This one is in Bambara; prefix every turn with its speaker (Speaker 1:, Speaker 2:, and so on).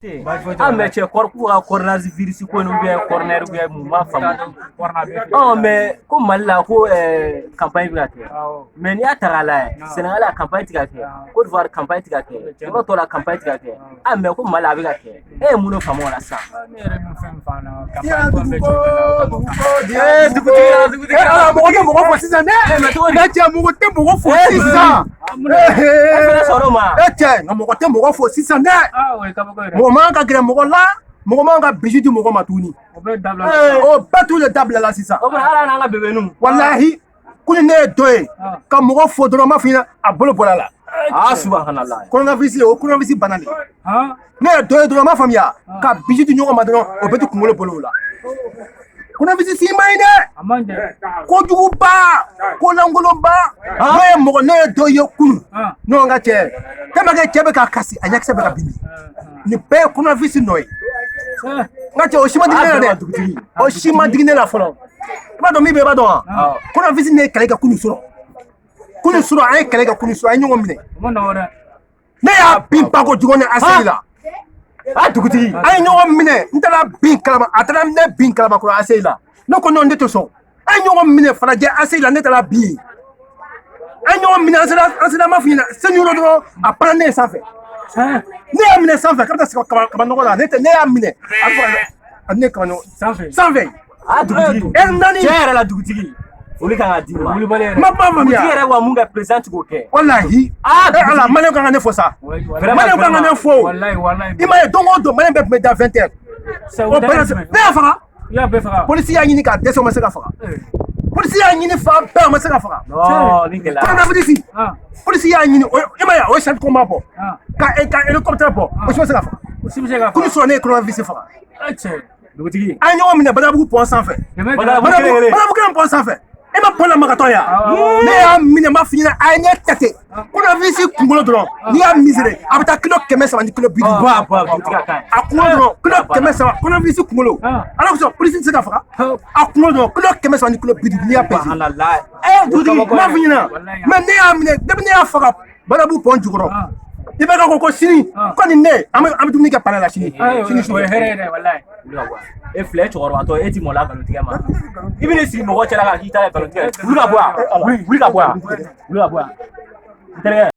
Speaker 1: Ah mais cɛ kɔrɔku ka coronavirus ko in corner mun ma faamu mais ko Mali la ko campagne bɛ ka kɛ mais n'i y'a ta k'a lajɛ Sénégal la campagne tɛ ka kɛ Côte d'Ivoire campagne tɛ ka kɛ yɔrɔ tɔw la campagne tɛ ka kɛ ah mais ko Mali a bɛ ka kɛ e ye mun de faamu o la sisan
Speaker 2: dugutigi mɔgɔ tɛ mɔgɔ fɔ sisan dɛ mɔgɔ tɛ mɔgɔ fɔ sisan
Speaker 1: sɔrɔ ma
Speaker 2: e cɛ nka mɔgɔ tɛ mɔgɔ fɔ sisan dɛ mɔgɔ man ka gɛrɛ mɔgɔ la mɔgɔ man ka bisi di mɔgɔ ma tuguni o bɛɛ t'u le dabila la sisan
Speaker 1: o ala n'an ka bɛbɛnnu
Speaker 2: walahi ko ni ne ye dɔ ye ka mɔgɔ fɔ dɔrɔn ma fɔ ɲɛna a bolo bɔra la
Speaker 1: subhanallah
Speaker 2: coronavirus o coronavirus bana de ne ye dɔ ye dɔrɔn ma faamuya ka bisi di ɲɔgɔn ma dɔrɔn o bɛ ti kunkolo bolo o la coronavirus si man ɲi dɛ kojuguba ko lankolonba ne ye dɔ ye kunun ɲɔgɔn ka cɛ tellement que cɛ bɛ ka kasi a ɲɛkisɛ bɛ ka bimi nin bɛɛ ye coronavirus nɔ ye n ka cɛ o si ma digi ne la dɛ o si ma digi ne la fɔlɔ i b'a dɔn min bɛ i b'a dɔn wa coronavirus ne ye kɛlɛ kɛ kunun sɔrɔ an ye kɛlɛ kɛ kunun sɔrɔ an ye ɲɔgɔn minɛ ne y'a bin ba kojugu ni aseli la dugutigi an ye ɲɔgɔn minɛ n taara bin kalama a taara ne bin kalama kɔrɔ aseli la ne ko non ne tɛ sɔn an ye ɲɔgɔn minɛ falajɛ aseli la ne taara bin an ɲɔgɔn minɛ an sera ma f'i ɲɛna seli yɔrɔ dɔrɔn a pana ne ye sanfɛ ne y'a minɛ sanfɛ k'a bɛ taa se kaba nɔgɔ la ne y'a minɛ a ne kaba nɔgɔ sanfɛ
Speaker 1: dugutigi
Speaker 2: naani
Speaker 1: cɛ yɛrɛ la dugutigi olu kan ka di ma
Speaker 2: ma faamuya
Speaker 1: dugutigi yɛrɛ wa mun ka président t'o kɛ
Speaker 2: walahi ala maliyɛnw kan ka ne fɔ sa maliyɛnw kan ka ne fɔ i m'a ye don o don maliyɛn bɛɛ tun bɛ da 20 heures ne y'a faga polisi y'a ɲini k'a dɛsɛ o ma se ka faga polisi y'a ɲini fan bɛɛ o ma se ka faga coronavirus polisi y'a ɲini i m'a ye o ye chef combat bɔ ka hélicoptère bɔ o si ma se ka faga kunu sɔrɔ ne ye coronavirus faga
Speaker 1: dugutigi
Speaker 2: an ye ɲɔgɔn minɛ Badabugu pont sanfɛ Badabugu kelen pont sanfɛ e ma pont lamakatɔ yan ne y'a minɛ ma f'i ɲɛna a ye ɲɛ tɛtɛ coronavirus kunkolo dɔrɔn n'i y'a miséré a bɛ taa kilo 100 ni kilo 50 a kunkolo dɔrɔn kilo 100 coronavirus kunkolo ala kosɔn polisi tɛ se ka faga a kunkolo dɔrɔn kilo 100 ni kilo 50 n'i y'a pèse dugutigi ma f'i ɲɛna mais ne y'a minɛ depuis ne y'a faga Badabugu pont jukɔrɔ i bɛ ka ko sini ko nin ne an bɛ dumuni kɛ palais la sini
Speaker 1: o ye hɛrɛ ye dɛ walahi e filɛ cɛkɔrɔbatɔ e ti mɔla nkalontigɛ ma i bɛ ne sigi mɔgɔ cɛla kan k'i ta kɛ nkalontigɛ wuli ka bɔ yan wuli ka bɔ yan